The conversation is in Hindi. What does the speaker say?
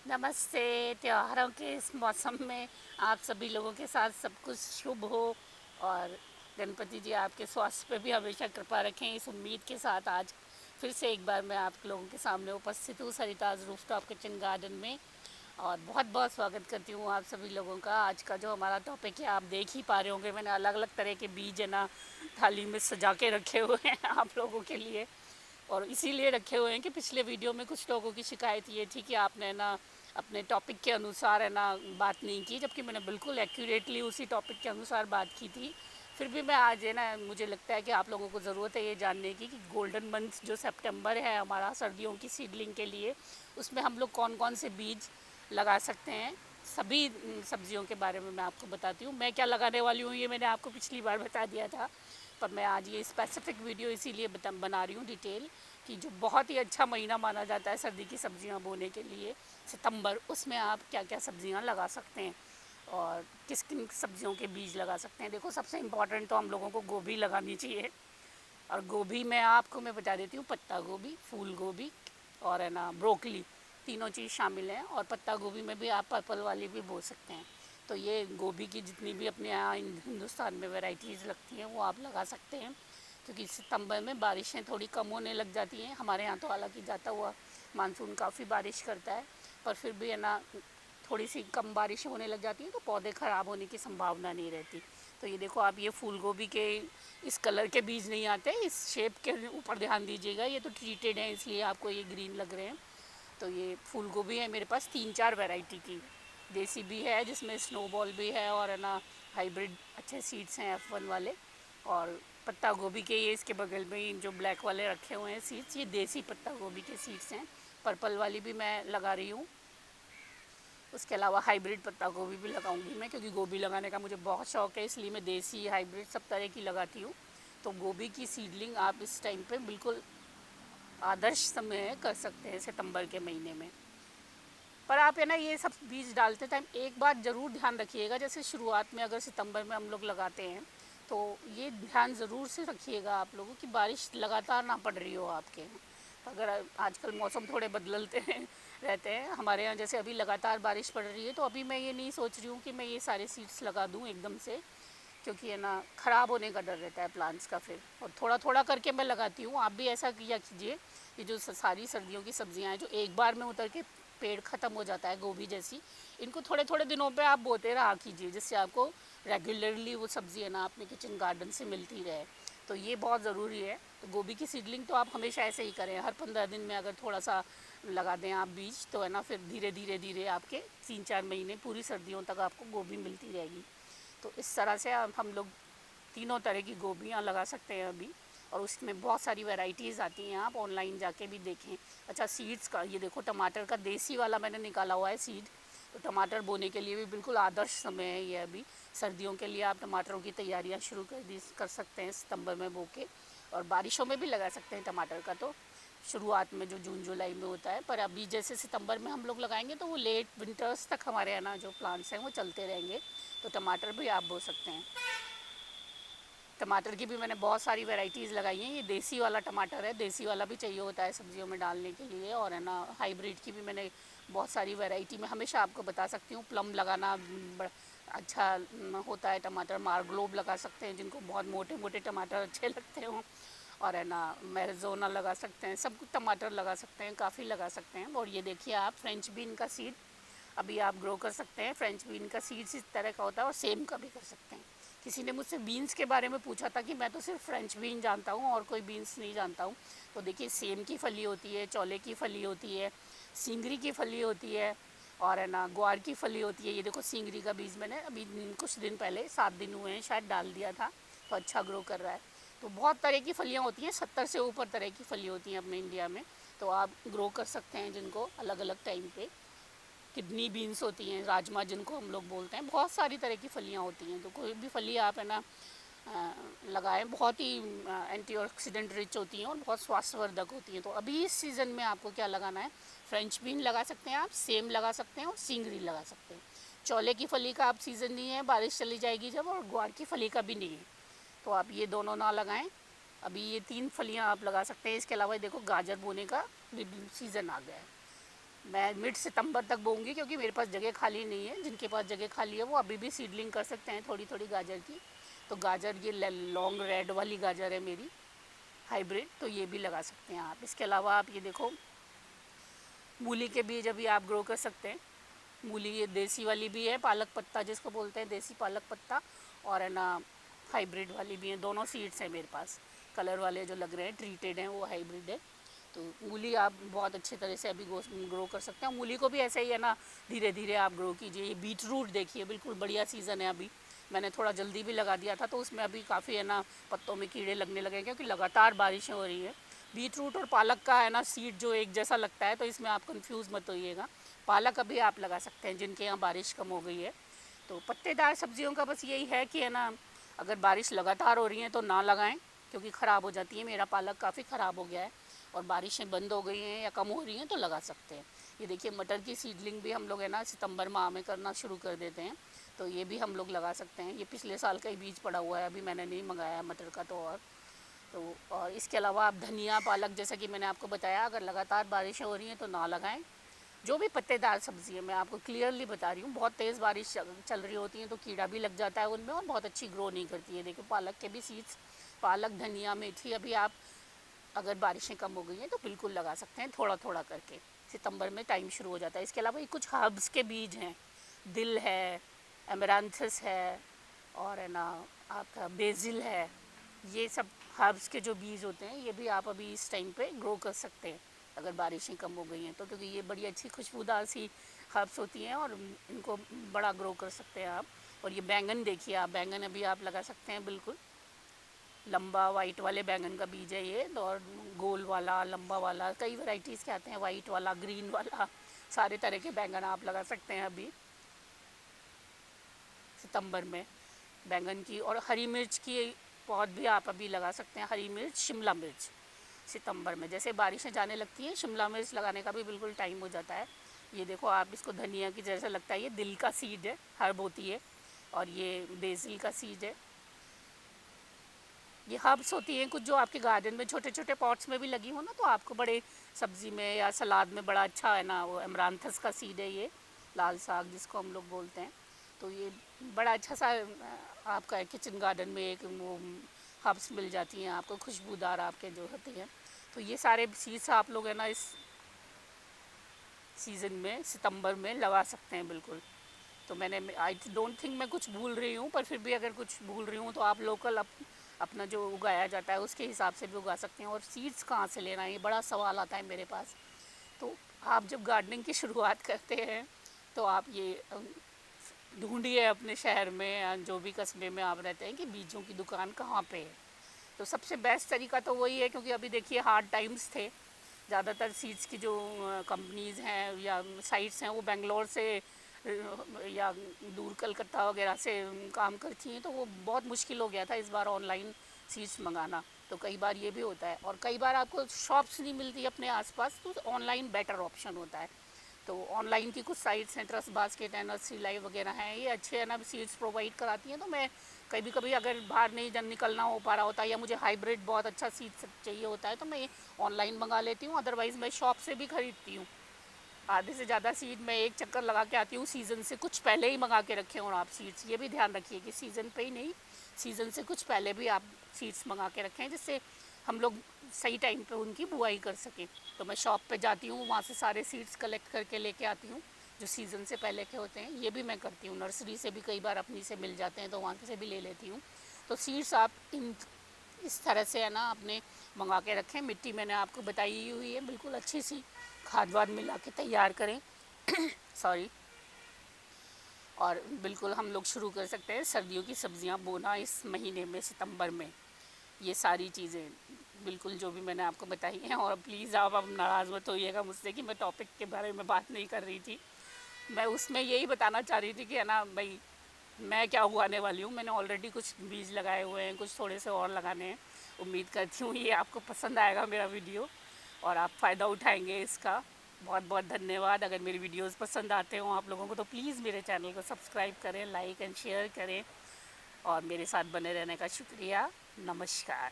नमस्ते। त्योहारों के इस मौसम में आप सभी लोगों के साथ सब कुछ शुभ हो और गणपति जी आपके स्वास्थ्य पे भी हमेशा कृपा रखें। इस उम्मीद के साथ आज फिर से एक बार मैं आप लोगों के सामने उपस्थित हूँ सरिताज रूफटॉप किचन गार्डन में और बहुत बहुत स्वागत करती हूँ आप सभी लोगों का। आज का जो हमारा टॉपिक है आप देख ही पा रहे होंगे, मैंने अलग अलग तरह के बीज है ना थाली में सजा के रखे हुए हैं आप लोगों के लिए। और इसीलिए रखे हुए हैं कि पिछले वीडियो में कुछ लोगों की शिकायत ये थी कि आपने ना अपने टॉपिक के अनुसार है ना बात नहीं की, जबकि मैंने बिल्कुल एक्यूरेटली उसी टॉपिक के अनुसार बात की थी। फिर भी मैं आज है ना, मुझे लगता है कि आप लोगों को ज़रूरत है ये जानने की कि गोल्डन मंथ जो सितंबर है हमारा सर्दियों की सीडलिंग के लिए, उसमें हम लोग कौन कौन से बीज लगा सकते हैं। सभी सब्जियों के बारे में मैं आपको बताती हूँ। मैं क्या लगाने वाली हूँ ये मैंने आपको पिछली बार बता दिया था, पर मैं आज ये स्पेसिफिक वीडियो इसीलिए बना रही हूँ डिटेल कि जो बहुत ही अच्छा महीना माना जाता है सर्दी की सब्जियां बोने के लिए, सितंबर, उसमें आप क्या क्या सब्जियां लगा सकते हैं और किस किन सब्जियों के बीज लगा सकते हैं। देखो, सबसे इम्पॉर्टेंट तो हम लोगों को गोभी लगानी चाहिए। और गोभी में आपको मैं बता देती हूँ, पत्ता गोभी, फूल गोभी और है ना ब्रोकली, तीनों चीज़ शामिल हैं। और पत्ता गोभी में भी आप पर्पल वाली भी बो सकते हैं। तो ये गोभी की जितनी भी अपने यहाँ हिंदुस्तान में वैरायटीज़ लगती हैं वो आप लगा सकते हैं, क्योंकि सितंबर में बारिशें थोड़ी कम होने लग जाती हैं। हमारे यहाँ तो हालांकि जाता हुआ मानसून काफ़ी बारिश करता है, पर फिर भी है ना थोड़ी सी कम बारिश होने लग जाती है तो पौधे ख़राब होने की संभावना नहीं रहती। तो ये देखो, आप ये फूल गोभी के इस कलर के बीज नहीं आते, इस शेप के ऊपर ध्यान दीजिएगा, ये तो ट्रीटेड है इसलिए आपको ये ग्रीन लग रहे हैं। तो ये फूल गोभी है मेरे पास 3-4 वैरायटी की। देसी भी है जिसमें स्नोबॉल भी है और है ना हाइब्रिड अच्छे सीड्स हैं F1 वाले। और पत्ता गोभी के ये इसके बगल में ही जो ब्लैक वाले रखे हुए हैं सीड्स, ये देसी पत्ता गोभी के सीड्स हैं। पर्पल वाली भी मैं लगा रही हूँ। उसके अलावा हाइब्रिड पत्ता गोभी भी लगाऊंगी मैं, क्योंकि गोभी लगाने का मुझे बहुत शौक है, इसलिए मैं देसी हाइब्रिड सब तरह की लगाती हूँ। तो गोभी की सीडलिंग आप इस टाइम पे बिल्कुल आदर्श समय कर सकते हैं सितंबर के महीने में। पर आप है ना ये सब बीज डालते टाइम एक बात ज़रूर ध्यान रखिएगा, जैसे शुरुआत में अगर सितंबर में हम लोग लगाते हैं तो ये ध्यान ज़रूर से रखिएगा आप लोगों की बारिश लगातार ना पड़ रही हो आपके यहाँ। अगर आजकल मौसम थोड़े बदलते हैं रहते हैं हमारे यहाँ, जैसे अभी लगातार बारिश पड़ रही है तो अभी मैं ये नहीं सोच रही हूँ कि मैं ये सारे सीड्स लगा दूँ एकदम से, क्योंकि है ना ख़राब होने का डर रहता है प्लांट्स का फिर। और थोड़ा थोड़ा करके मैं लगाती हूँ, आप भी ऐसा किया कीजिए। ये जो सारी सर्दियों की सब्जियां हैं जो एक बार में उतर के पेड़ ख़त्म हो जाता है गोभी जैसी, इनको थोड़े थोड़े दिनों पे आप बोते रहा कीजिए, जिससे आपको रेगुलरली वो सब्ज़ी है ना अपने किचन गार्डन से मिलती रहे। तो ये बहुत ज़रूरी है। तो गोभी की सीडलिंग तो आप हमेशा ऐसे ही करें, हर 15 दिन में अगर थोड़ा सा लगा दें आप बीज, तो है ना फिर धीरे धीरे धीरे आपके 3-4 महीने पूरी सर्दियों तक आपको गोभी मिलती रहेगी। तो इस तरह से हम लोग तीनों तरह की गोभियाँ लगा सकते हैं अभी। और उसमें बहुत सारी वैरायटीज़ आती हैं, आप ऑनलाइन जाके भी देखें। अच्छा, सीड्स का ये देखो, टमाटर का देसी वाला मैंने निकाला हुआ है सीड। तो टमाटर बोने के लिए भी बिल्कुल आदर्श समय है ये अभी। सर्दियों के लिए आप टमाटरों की तैयारियां शुरू कर सकते हैं सितंबर में बो के। और बारिशों में भी लगा सकते हैं टमाटर का, तो शुरुआत में जो जून जुलाई में होता है। पर अभी जैसे सितंबर में हम लोग लगाएंगे तो वो लेट विंटर्स तक हमारे यहाँ ना जो प्लांट्स हैं वो चलते रहेंगे। तो टमाटर भी आप बो सकते हैं। टमाटर की भी मैंने बहुत सारी वैरायटीज़ लगाई हैं। ये देसी वाला टमाटर है, देसी वाला भी चाहिए होता है सब्जियों में डालने के लिए। और है ना हाइब्रिड की भी मैंने बहुत सारी वैरायटी में हमेशा आपको बता सकती हूँ। प्लम लगाना अच्छा होता है, टमाटर मार्गलोब लगा सकते हैं जिनको बहुत मोटे मोटे टमाटर अच्छे लगते हों। और है ना मैरजोना लगा सकते हैं, सब कुछ टमाटर लगा सकते हैं, काफ़ी लगा सकते हैं। और ये देखिए आप फ्रेंच बीन का सीड अभी आप ग्रो कर सकते हैं। फ्रेंच बीन का सीड्स इस तरह का होता है और सेम का भी कर सकते हैं। किसी ने मुझसे बीन्स के बारे में पूछा था कि मैं तो सिर्फ फ्रेंच बीन जानता हूँ और कोई बीन्स नहीं जानता हूँ। तो देखिए, सेम की फली होती है, चौले की फली होती है, सिंगरी की फली होती है और है ना ग्वार की फली होती है। ये देखो, सिंगरी का बीज मैंने अभी कुछ दिन पहले 7 दिन हुए हैं शायद डाल दिया था, तो अच्छा ग्रो कर रहा है। तो बहुत तरह की फलियाँ होती हैं, 70 से ऊपर तरह की फली होती हैं अपने इंडिया में। तो आप ग्रो कर सकते हैं जिनको अलग अलग टाइम पे। किडनी बीन्स होती हैं, राजमा जिनको हम लोग बोलते हैं, बहुत सारी तरह की फलियाँ होती हैं। तो कोई भी फली आप है ना लगाएं, बहुत ही एंटीऑक्सीडेंट रिच होती हैं और बहुत स्वास्थ्यवर्धक होती हैं। तो अभी इस सीज़न में आपको क्या लगाना है, फ्रेंच बीन लगा सकते हैं आप, सेम लगा सकते हैं और सिंगरी लगा सकते हैं। चौले की फली का आप सीज़न नहीं है, बारिश चली जाएगी जब, और ग्वार की फली का भी नहीं है, तो आप ये दोनों ना लगाएं। अभी ये 3 फलियाँ आप लगा सकते हैं। इसके अलावा देखो, गाजर बोने का भी सीज़न आ गया है। मैं मिड सितंबर तक बोऊंगी, क्योंकि मेरे पास जगह खाली नहीं है। जिनके पास जगह खाली है वो अभी भी सीडलिंग कर सकते हैं थोड़ी थोड़ी गाजर की। तो गाजर ये लॉन्ग रेड वाली गाजर है मेरी, हाइब्रिड, तो ये भी लगा सकते हैं आप। इसके अलावा आप ये देखो, मूली के बीज अभी आप ग्रो कर सकते हैं। मूली ये देसी वाली भी है, पालक पत्ता जिसको बोलते हैं, देसी पालक पत्ता, और है ना हाइब्रिड वाली भी है। दोनों सीड्स हैं मेरे पास। कलर वाले जो लग रहे हैं ट्रीटेड हैं वो हाइब्रिड है। तो मूली आप बहुत अच्छे तरह से अभी ग्रो कर सकते हैं। मूली को भी ऐसे ही है ना, धीरे धीरे आप ग्रो कीजिए। ये बीट रूट देखिए, बिल्कुल बढ़िया सीज़न है अभी। मैंने थोड़ा जल्दी भी लगा दिया था, तो उसमें अभी काफ़ी है ना पत्तों में कीड़े लगने लगे हैं, क्योंकि लगातार बारिशें हो रही है। बीट रूट और पालक का है ना सीड जो एक जैसा लगता है, तो इसमें आप कंफ्यूज मत होइएगा। पालक अभी आप लगा सकते हैं जिनके यहाँ बारिश कम हो गई है। तो पत्तेदार सब्जियों का बस यही है कि है ना, अगर बारिश लगातार हो रही है तो ना लगाएं, क्योंकि ख़राब हो जाती है। मेरा पालक काफ़ी ख़राब हो गया है, और बारिशें बंद हो गई हैं या कम हो रही हैं तो लगा सकते हैं। ये देखिए, मटर की सीडलिंग भी हम लोग है ना सितंबर माह में करना शुरू कर देते हैं, तो ये भी हम लोग लगा सकते हैं। ये पिछले साल का ही बीज पड़ा हुआ है, अभी मैंने नहीं मंगाया मटर का। और इसके अलावा आप धनिया, पालक, जैसा कि मैंने आपको बताया, अगर लगातार बारिशें हो रही हैं तो ना लगाएं। जो भी पत्तेदार सब्ज़ी है, मैं आपको क्लियरली बता रही हूँ, बहुत तेज़ बारिश चल रही होती है तो कीड़ा भी लग जाता है उनमें, और बहुत अच्छी ग्रो नहीं करती है। देखो, पालक के भी सीड्स, पालक, धनिया, मेथी, अभी आप अगर बारिशें कम हो गई हैं तो बिल्कुल लगा सकते हैं, थोड़ा थोड़ा करके। सितंबर में टाइम शुरू हो जाता है। इसके अलावा ये कुछ हर्ब्स के बीज हैं, दिल है, एमरांथस है, और है ना आपका बेसिल है। ये सब हर्ब्स के जो बीज होते हैं, ये भी आप अभी इस टाइम पे ग्रो कर सकते हैं अगर बारिशें कम हो गई हैं तो, क्योंकि ये बड़ी अच्छी खुशबूदार सी हर्ब्स होती हैं और इनको बड़ा ग्रो कर सकते हैं आप। और ये बैंगन देखिए आप, बैंगन अभी आप लगा सकते हैं, बिल्कुल लंबा वाइट वाले बैंगन का बीज है ये। और गोल वाला, लंबा वाला, कई वैरायटीज़ के आते हैं, वाइट वाला, ग्रीन वाला, सारे तरह के बैंगन आप लगा सकते हैं अभी सितंबर में बैंगन की। और हरी मिर्च की पौध भी आप अभी लगा सकते हैं, हरी मिर्च, शिमला मिर्च। सितंबर में जैसे बारिशें जाने लगती हैं, शिमला मिर्च लगाने का भी बिल्कुल टाइम हो जाता है। ये देखो आप, इसको धनिया की जैसा लगता है, ये दिल का सीड है, हर्ब होती है, और ये बेसिल का सीड है। ये हर्ब्स होती हैं कुछ जो आपके गार्डन में छोटे छोटे पॉट्स में भी लगी हो ना, तो आपको बड़े सब्ज़ी में या सलाद में बड़ा अच्छा है ना। वो एमरांथस का सीड है ये, लाल साग जिसको हम लोग बोलते हैं। तो ये बड़ा अच्छा सा आपका किचन गार्डन में एक वो हर्ब्स मिल जाती हैं आपको, खुशबूदार आपके जो होते हैं। तो ये सारे सीड्स आप लोग है ना इस सीज़न में सितंबर में लगा सकते हैं बिल्कुल। तो मैंने, आई डोंट थिंक मैं कुछ भूल रही हूँ, पर फिर भी अगर कुछ भूल रही हूँ तो आप लोकल अपना जो उगाया जाता है उसके हिसाब से भी उगा सकते हैं। और सीड्स कहाँ से लेना है, ये बड़ा सवाल आता है मेरे पास। तो आप जब गार्डनिंग की शुरुआत करते हैं तो आप ये ढूंढिए अपने शहर में या जो भी कस्बे में आप रहते हैं कि बीजों की दुकान कहाँ पे है। तो सबसे बेस्ट तरीका तो वही है, क्योंकि अभी देखिए हार्ड टाइम्स थे। ज़्यादातर सीड्स की जो कंपनीज़ हैं या साइट्स हैं वो बेंगलोर से या दूर कलकत्ता वगैरह से काम करती हैं, तो वो बहुत मुश्किल हो गया था इस बार ऑनलाइन सीड्स मंगाना। तो कई बार ये भी होता है, और कई बार आपको शॉप्स नहीं मिलती अपने आसपास, तो ऑनलाइन बेटर ऑप्शन होता है। तो ऑनलाइन की कुछ साइट्स हैं, ट्रस्ट बास्केट है, नर्सरी लाइव वगैरह हैं, ये अच्छे है ना सीड्स प्रोवाइड कराती हैं। तो मैं कभी कभी अगर बाहर नहीं जब निकलना हो पा रहा होता है या मुझे हाइब्रिड बहुत अच्छा सीड चाहिए होता है तो मैं ऑनलाइन मंगा लेती हूँ, अदरवाइज़ मैं शॉप से भी ख़रीदती हूँ। आधे से ज़्यादा सीड मैं एक चक्कर लगा के आती हूँ, सीज़न से कुछ पहले ही मंगा के रखें। और आप सीड्स ये भी ध्यान रखिए कि सीज़न पे ही नहीं, सीज़न से कुछ पहले भी आप सीड्स मंगा के रखें, जिससे हम लोग सही टाइम पे उनकी बुआई कर सकें। तो मैं शॉप पे जाती हूँ, वहाँ से सारे सीड्स कलेक्ट करके लेके आती हूँ जो सीज़न से पहले के होते हैं। ये भी मैं करती हूँ, नर्सरी से भी कई बार अपनी से मिल जाते हैं तो वहाँ से भी ले लेती हूँ। तो सीड्स आप इस तरह से है ना अपने मंगा के रखें। मिट्टी मैंने आपको बताई हुई है, बिल्कुल अच्छी सी खाद वाद मिला के तैयार करें सॉरी। और बिल्कुल हम लोग शुरू कर सकते हैं सर्दियों की सब्जियां बोना इस महीने में, सितंबर में। ये सारी चीज़ें बिल्कुल जो भी मैंने आपको बताई हैं। और प्लीज़ आप अब नाराज़ मत होइएगा मुझसे कि मैं टॉपिक के बारे में बात नहीं कर रही थी। मैं उसमें यही बताना चाह रही थी कि है ना भाई, मैं क्या उगाने वाली हूँ। मैंने ऑलरेडी कुछ बीज लगाए हुए हैं, कुछ थोड़े से और लगाने हैं। उम्मीद करती हूँ ये आपको पसंद आएगा मेरा वीडियो और आप फ़ायदा उठाएंगे इसका। बहुत बहुत धन्यवाद। अगर मेरी वीडियोस पसंद आते हों आप लोगों को तो प्लीज़ मेरे चैनल को सब्सक्राइब करें, लाइक एंड शेयर करें, और मेरे साथ बने रहने का शुक्रिया। नमस्कार।